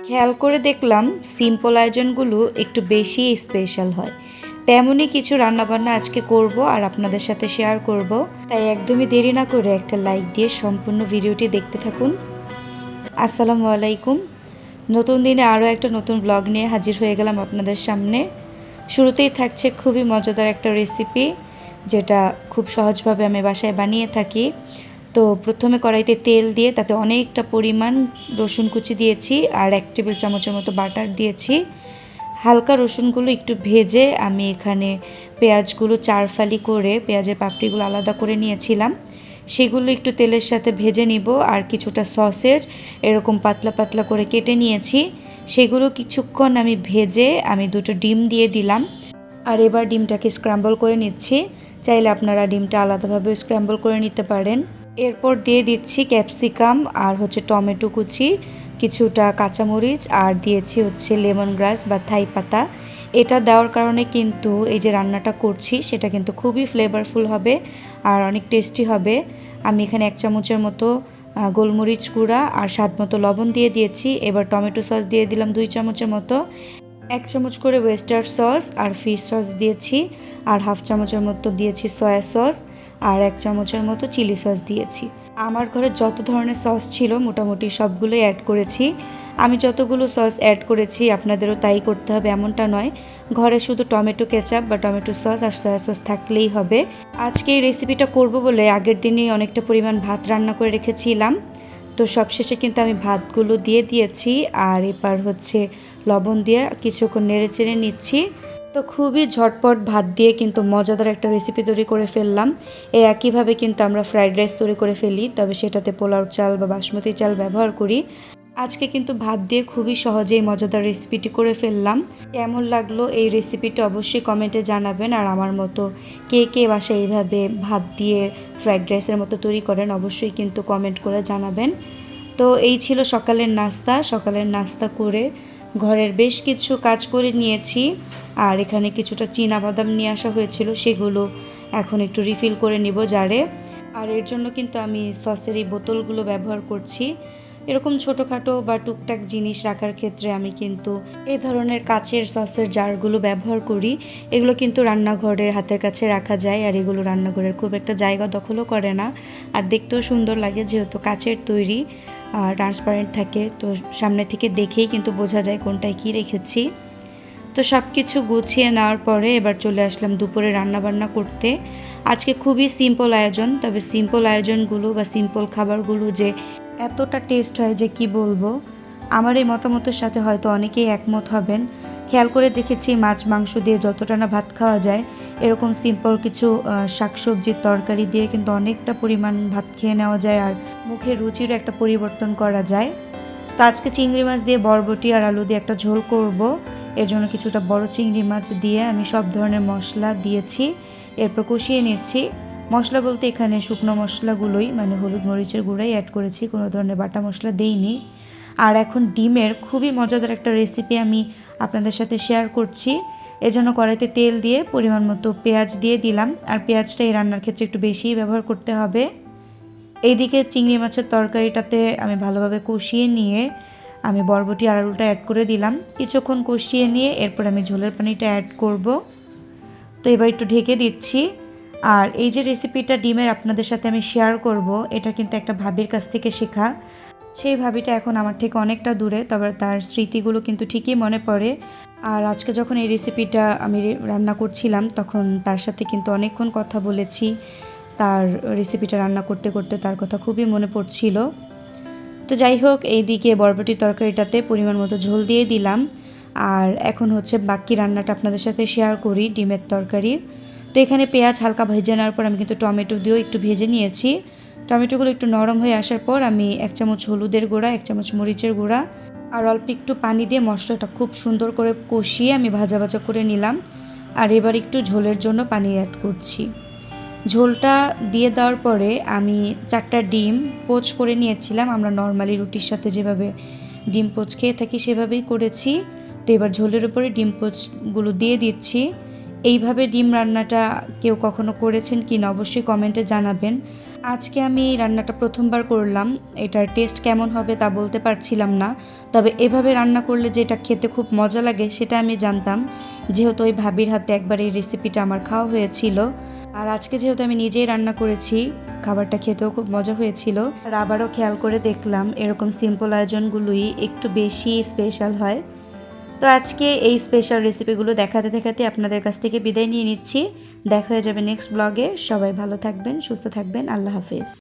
খেয়াল করে দেখলাম সিম্পল আয়োজনগুলো একটু বেশি স্পেশাল হয়। তেমনই কিছু রান্নাবান্না আজকে করব আর আপনাদের সাথে শেয়ার করব। তাই একদমই দেরি না করে একটা লাইক দিয়ে সম্পূর্ণ ভিডিওটি দেখতে থাকুন। আসসালামু আলাইকুম। নতুন দিনে আরও একটা নতুন ব্লগ নিয়ে হাজির হয়ে গেলাম আপনাদের সামনে। শুরুতেই থাকছে খুবই মজাদার একটা রেসিপি, যেটা খুব সহজভাবে আমি বাসায় বানিয়ে থাকি। তো প্রথমে কড়াইতে তেল দিয়ে তাতে অনেকটা পরিমাণ রসুন কুচি দিয়েছি আর 1 টেবিল চামচের মতো বাটার দিয়েছি। হালকা রসুনগুলো একটু ভেজে আমি এখানে পেঁয়াজগুলো 4 ফালি করে পেঁয়াজের পাপড়িগুলো আলাদা করে নিয়েছিলাম। সেগুলো একটু তেলের সাথে ভেজে নিব আর কিছুটা সসেজ এরকম পাতলা পাতলা করে কেটে নিয়েছি। সেগুলো কিছুক্ষণ আমি ভেজে আমি 2টো ডিম দিয়ে দিলাম। আর এবার ডিমটাকে স্ক্র্যাম্বল করে নিচ্ছি। চাইলে আপনারা ডিমটা আলাদাভাবে স্ক্র্যাম্বল করে নিতে পারেন। এরপর দিয়ে দিচ্ছি ক্যাপসিকাম আর টমেটো কুচি, কিছুটা কাঁচামরিচ আর দিয়েছি লেমন গ্রাস বা থাই পাতা। এটা দেওয়ার কারণে কিন্তু এই যে রান্নাটা করছি সেটা কিন্তু খুবই ফ্লেভারফুল হবে আর অনেক টেস্টি হবে। আমি এখানে 1 চামচের মতো গোলমরিচ গুঁড়া আর স্বাদ মতো লবণ দিয়ে দিয়েছি। এবার টমেটো সস দিয়ে দিলাম 2 চামচের মতো। 1 চামচ করে ওয়েস্টার সস আর ফিশ সস দিয়েছি আর 1/2 চামচের মতো দিয়েছি সয়া সস আর 1 চামচের মতো চিলি সস দিয়েছি। আমার ঘরে যত ধরনের সস ছিল মোটামুটি সবগুলোই অ্যাড করেছি। আমি যতগুলো সস অ্যাড করেছি আপনাদেরও তাই করতে হবে এমনটা নয়। ঘরে শুধু টমেটো কেচাপ বা টমেটো সস আর সয়া সস থাকলেই হবে। আজকে এই রেসিপিটা করব বলে আগের দিনই অনেকটা পরিমাণ ভাত রান্না করে রেখেছিলাম। তো সবশেষে কিন্তু আমি ভাতগুলো দিয়ে দিয়েছি আর এবার লবণ দিয়ে কিছুক্ষণ নেড়ে চেড়ে নিচ্ছি। তো খুবই ঝটপট ভাত দিয়ে কিন্তু মজাদার একটা রেসিপি তৈরি করে ফেললাম। এই একইভাবে কিন্তু আমরা ফ্রাইড রাইস তৈরি করে ফেলি, তবে সেটাতে পোলাও চাল বা বাসমতি চাল ব্যবহার করি। আজকে কিন্তু ভাত দিয়ে খুবই সহজেই মজাদার রেসিপিটি করে ফেললাম। কেমন লাগলো এই রেসিপিটা অবশ্যই কমেন্টে জানাবেন। আর আমার মতো কে কে বাসায় এইভাবে ভাত দিয়ে ফ্রাইড রাইসের মতো তৈরি করেন অবশ্যই কিন্তু কমেন্ট করে জানাবেন। তো এই ছিল সকালের নাস্তা। সকালের নাস্তা করে ঘরের বেশ কিছু কাজ করে নিয়েছি আর এখানে কিছুটা চীনাবাদাম নিয়ে আসা হয়েছিল, সেগুলো এখন একটু রিফিল করে নিব জারে। আর এর জন্য কিন্তু আমি সসের এই বোতলগুলো ব্যবহার করছি। এরকম ছোটোখাটো বা টুকটাক জিনিস রাখার ক্ষেত্রে আমি কিন্তু এই ধরনের কাচের সসের জারগুলো ব্যবহার করি। এগুলো কিন্তু রান্নাঘরের হাতের কাছে রাখা যায় আর এগুলো রান্নাঘরের খুব একটা জায়গা দখলও করে না আর দেখতেও সুন্দর লাগে, যেহেতু কাচের তৈরি ট্রান্সপারেন্ট থাকে। তো সামনে থেকে দেখেই কিন্তু বোঝা যায় কোনটায় কী রেখেছি। তো সব কিছু গুছিয়ে নেওয়ার পরে এবার চলে আসলাম দুপুরে রান্নাবান্না করতে। আজকে খুবই সিম্পল আয়োজন, তবে সিম্পল আয়োজনগুলো বা সিম্পল খাবারগুলো যে এতটা টেস্ট হয় যে কি বলবো। আমার এই মতামতের সাথে হয়তো অনেকেই একমত হবেন। খেয়াল করে দেখেছি মাছ মাংস দিয়ে যতটা না ভাত খাওয়া যায়, এরকম সিম্পল কিছু শাকসবজির তরকারি দিয়ে কিন্তু অনেকটা পরিমাণ ভাত খেয়ে নেওয়া যায় আর মুখের রুচিরও একটা পরিবর্তন করা যায়। তো আজকে চিংড়ি মাছ দিয়ে বরবটি আর আলু দিয়ে একটা ঝোল করব। এর জন্য কিছুটা বড় চিংড়ি মাছ দিয়ে আমি সব ধরনের মশলা দিয়েছি, এরপর কষিয়ে নিচ্ছি। মশলা বলতে এখানে শুকনো মশলাগুলোই, মানে হলুদ মরিচের গুঁড়াই অ্যাড করেছি, কোনো ধরনের বাটা মশলা দেইনি। আর এখন ডিমের খুবই মজাদার একটা রেসিপি আমি আপনাদের সাথে শেয়ার করছি। এজন্য কড়াইতে তেল দিয়ে পরিমাণ মতো পেঁয়াজ দিয়ে দিলাম আর পেঁয়াজটা এই রান্নার ক্ষেত্রে একটু বেশিই ব্যবহার করতে হবে। এইদিকে চিংড়ি মাছের তরকারিটাতে আমি ভালোভাবে কষিয়ে নিয়ে আমি বরবটি আর আলুটা অ্যাড করে দিলাম। কিছুক্ষণ কষিয়ে নিয়ে এরপর আমি ঝোলের পানিটা অ্যাড করব। তো এবার একটু ঢেকে দিচ্ছি। আর এই যে রেসিপিটা ডিমের আপনাদের সাথে আমি শেয়ার করব, এটা কিন্তু একটা ভাবির কাছ থেকে শেখা। সেই ভাবিটা এখন আমার থেকে অনেকটা দূরে, তবে তার স্মৃতিগুলো কিন্তু ঠিকই মনে পড়ে। আর আজকে যখন এই রেসিপিটা আমি রান্না করছিলাম তখন তার সাথে কিন্তু অনেকক্ষণ কথা বলেছি। তার রেসিপিটা রান্না করতে করতে তার কথা খুবই মনে পড়ছিল। তো যাই হোক, এইদিকে বরবটি তরকারিটাতে পরিমাণ মতো ঝোল দিয়ে দিলাম। আর এখন বাকি রান্নাটা আপনাদের সাথে শেয়ার করি ডিমের তরকারির। তো এখানে পেঁয়াজ হালকা ভেজে নেওয়ার পর আমি কিন্তু টমেটো দিয়েও একটু ভেজে নিয়েছি। টমেটোগুলো একটু নরম হয়ে আসার পর আমি 1 চামচ হলুদের গুঁড়া, 1 চামচ মরিচের গুঁড়া আর অল্প একটু পানি দিয়ে মশলাটা খুব সুন্দর করে কষিয়ে আমি ভাজা ভাজা করে নিলাম। আর এবার একটু ঝোলের জন্য পানি অ্যাড করছি। ঝোলটা দিয়ে দেওয়ার পরে আমি 4টা ডিম পোচ করে নিয়েছিলাম। আমরা নর্মালি রুটির সাথে যেভাবে ডিম পোচ খেয়ে থাকি সেভাবেই করেছি। তো এবার ঝোলের উপরে ডিম পোচগুলো দিয়ে দিচ্ছি। এইভাবে ডিম রান্নাটা কেউ কখনো করেছেন কি না অবশ্যই কমেন্টে জানাবেন। আজকে আমি এই রান্নাটা প্রথমবার করলাম, এটার টেস্ট কেমন হবে তা বলতে পারছিলাম না, তবে এভাবে রান্না করলে যেটা খেতে খুব মজা লাগে সেটা আমি জানতাম, যেহেতু ওই ভাবির হাতে একবার এই রেসিপিটা আমার খাওয়া হয়েছিল। আর আজকে যেহেতু আমি নিজেই রান্না করেছি, খাবারটা খেতেও খুব মজা হয়েছিল। আর আবারও খেয়াল করে দেখলাম এরকম সিম্পল আয়োজনগুলোই একটু বেশি স্পেশাল হয়। তো আজকে এই স্পেশাল রেসিপিগুলো দেখাতে দেখাতে আপনাদের কাছ থেকে বিদায় নিয়ে নিচ্ছি। দেখা হয়ে যাবে নেক্সট ব্লগে। সবাই ভালো থাকবেন, সুস্থ থাকবেন। আল্লাহ হাফিজ।